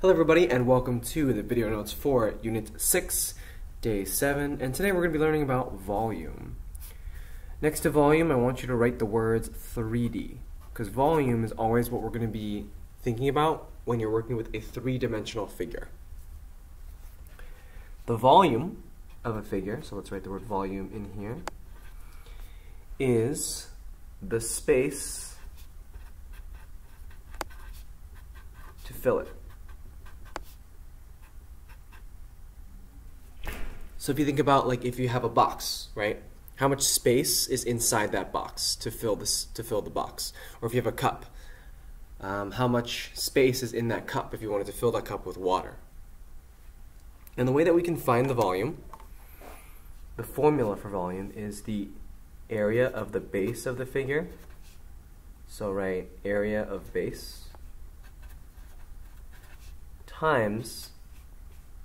Hello everybody and welcome to the video notes for Unit 6, Day 7, and today we're going to be learning about volume. Next to volume, I want you to write the words 3D, because volume is always what we're going to be thinking about when you're working with a three-dimensional figure. The volume of a figure, so let's write the word volume in here, is the space to fill it. So if you think about, like, if you have a box, right? How much space is inside that box to fill the box? Or if you have a cup, how much space is in that cup if you wanted to fill that cup with water? And the way that we can find the volume, the formula for volume is the area of the base of the figure. So write area of base times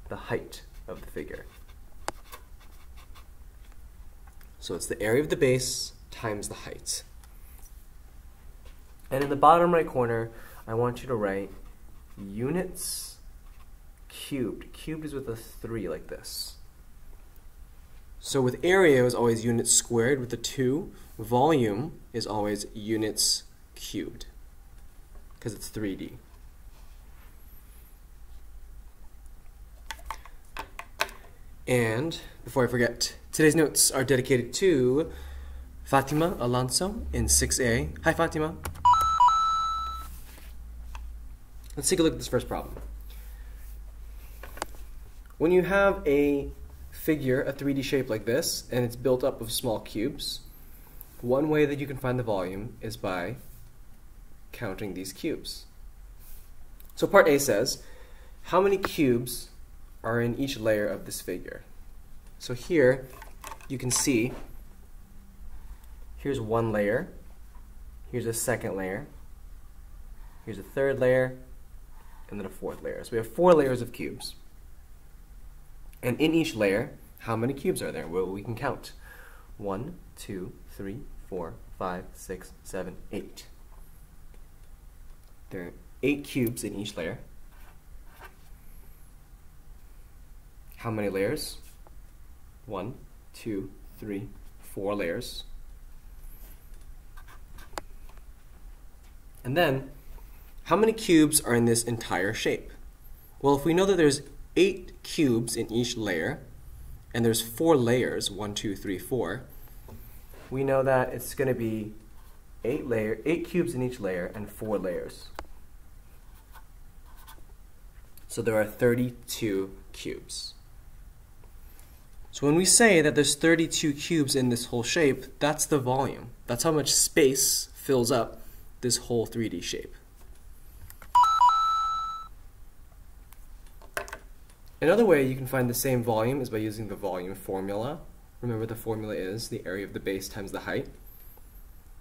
the height of the figure. So it's the area of the base times the height. And in the bottom right corner, I want you to write units cubed. Cubed is with a 3 like this. So with area is always units squared with a 2. Volume is always units cubed because it's 3D. And before I forget, today's notes are dedicated to Fatima Alonso in 6A. Hi, Fatima. Let's take a look at this first problem. When you have a figure, a 3D shape like this, and it's built up of small cubes, one way that you can find the volume is by counting these cubes. So part A says, how many cubes are in each layer of this figure? So here you can see here's one layer, here's a second layer, here's a third layer, and then a fourth layer. So we have 4 layers of cubes. And in each layer, how many cubes are there? Well, we can count. 1, 2, 3, 4, 5, 6, 7, 8. There are 8 cubes in each layer. How many layers? 1, 2, 3, 4 layers. And then, how many cubes are in this entire shape? Well, if we know that there's 8 cubes in each layer, and there's 4 layers, 1, 2, 3, 4, we know that it's going to be 8 cubes in each layer and 4 layers. So there are 32 cubes. So when we say that there's 32 cubes in this whole shape, that's the volume. That's how much space fills up this whole 3D shape. Another way you can find the same volume is by using the volume formula. Remember, the formula is the area of the base times the height.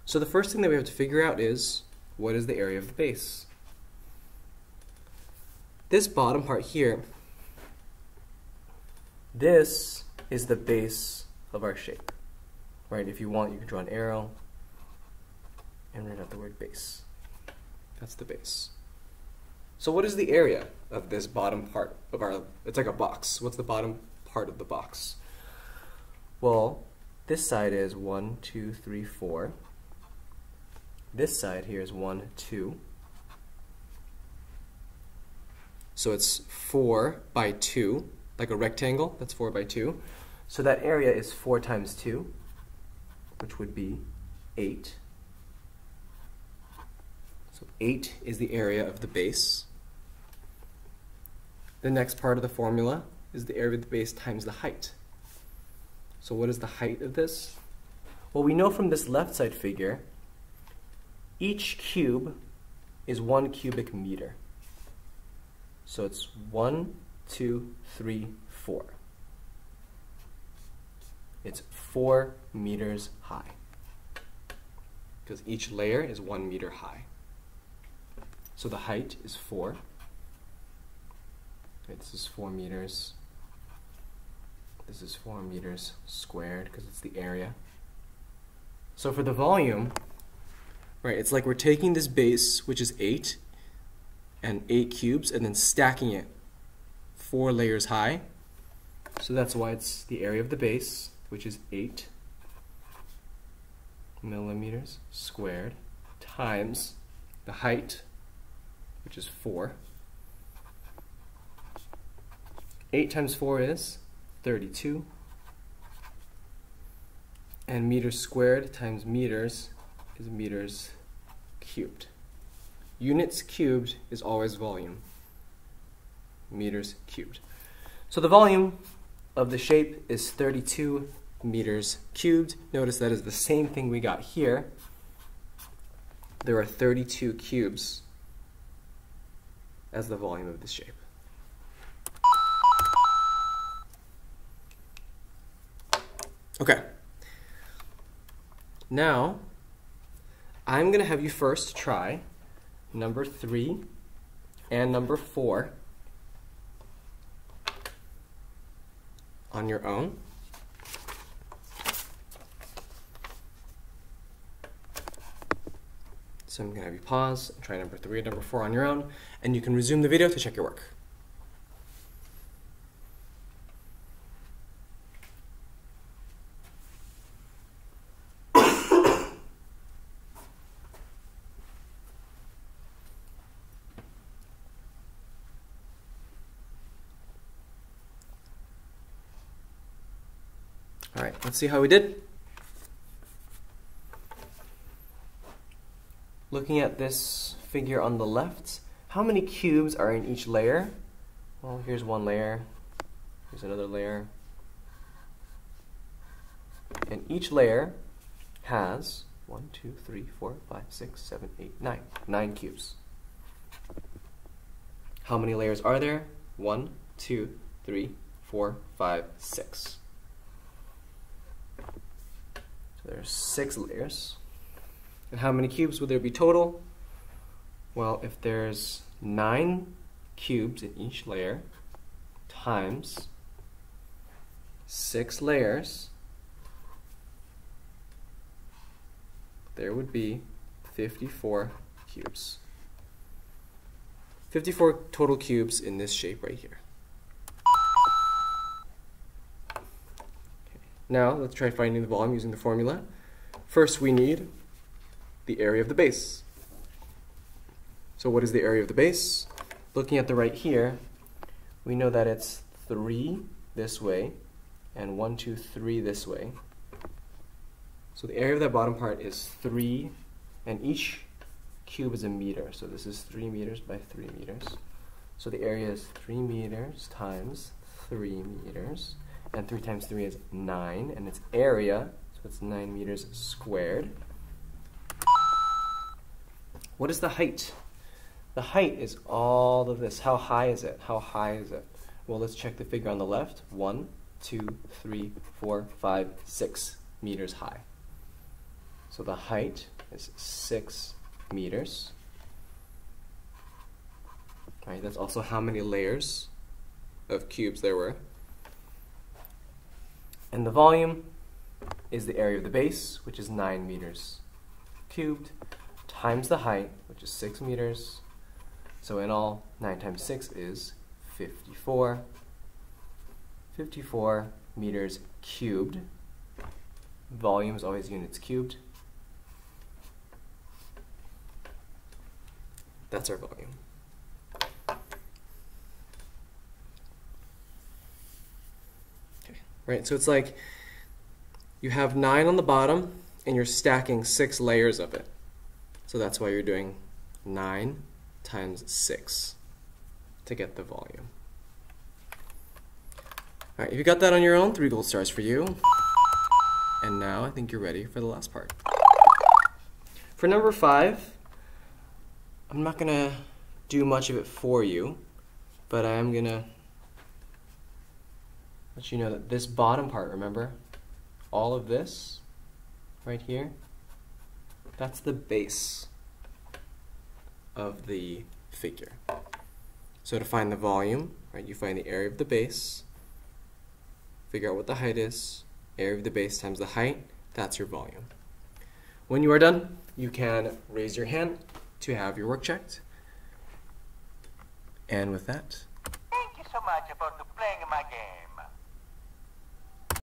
So the first thing that we have to figure out is, what is the area of the base? This bottom part here, this is the base of our shape, right? If you want, you can draw an arrow and write out the word base. That's the base. So what is the area of this bottom part of our, it's like a box. What's the bottom part of the box? Well, this side is 1, 2, 3, 4. This side here is 1, 2. So it's 4 by 2, like a rectangle, that's 4 by 2. So that area is 4 times 2, which would be 8. So 8 is the area of the base. The next part of the formula is the area of the base times the height. So what is the height of this? Well, we know from this left side figure, each cube is 1 cubic meter. So it's 1, 2, 3, 4. It's 4 meters high, because each layer is 1 meter high. So the height is 4. Okay, this is 4 meters. This is 4 meters squared, because it's the area. So for the volume, right, it's like we're taking this base, which is 8, and 8 cubes and then stacking it 4 layers high. So that's why it's the area of the base, which is 8 millimeters squared, times the height, which is 4. 8 times 4 is 32. And meters squared times meters is meters cubed. Units cubed is always volume. Meters cubed. So the volume of the shape is 32 meters cubed. Notice that is the same thing we got here. There are 32 cubes as the volume of the shape. Okay. Now, I'm going to have you first try number 3 and number 4 on your own. So I'm going to have you pause and try number 3 and number 4 on your own, and you can resume the video to check your work. All right, let's see how we did. Looking at this figure on the left, how many cubes are in each layer? Well, here's one layer, here's another layer. And each layer has 1, 2, 3, 4, 5, 6, 7, 8, 9. 9 cubes. How many layers are there? 1, 2, 3, 4, 5, 6. There's 6 layers. And how many cubes would there be total? Well, if there's 9 cubes in each layer times 6 layers, there would be 54 cubes. 54 total cubes in this shape right here. Now, let's try finding the volume using the formula. First, we need the area of the base. So what is the area of the base? Looking at the right here, we know that it's 3 this way and 1, 2, 3 this way. So the area of that bottom part is 3, and each cube is a meter. So this is 3 meters by 3 meters. So the area is 3 meters times 3 meters. And 3 times 3 is 9, and its area, so it's 9 meters squared. What is the height? The height is all of this. How high is it? How high is it? Well, let's check the figure on the left. 1, 2, 3, 4, 5, 6 meters high. So the height is 6 meters. All right, that's also how many layers of cubes there were. And the volume is the area of the base, which is 9 meters cubed, times the height, which is 6 meters. So in all, 9 times 6 is 54. 54 meters cubed. Volume is always units cubed. That's our volume. Right, so it's like you have 9 on the bottom and you're stacking 6 layers of it. So that's why you're doing 9 times 6 to get the volume. All right, if you got that on your own, 3 gold stars for you. And now I think you're ready for the last part. For number 5, I'm not gonna do much of it for you, but I am gonna let you know that this bottom part, remember, all of this right here, that's the base of the figure. So to find the volume, right, you find the area of the base, figure out what the height is, area of the base times the height, that's your volume. When you are done, you can raise your hand to have your work checked. And with that, thank you so much for playing my game.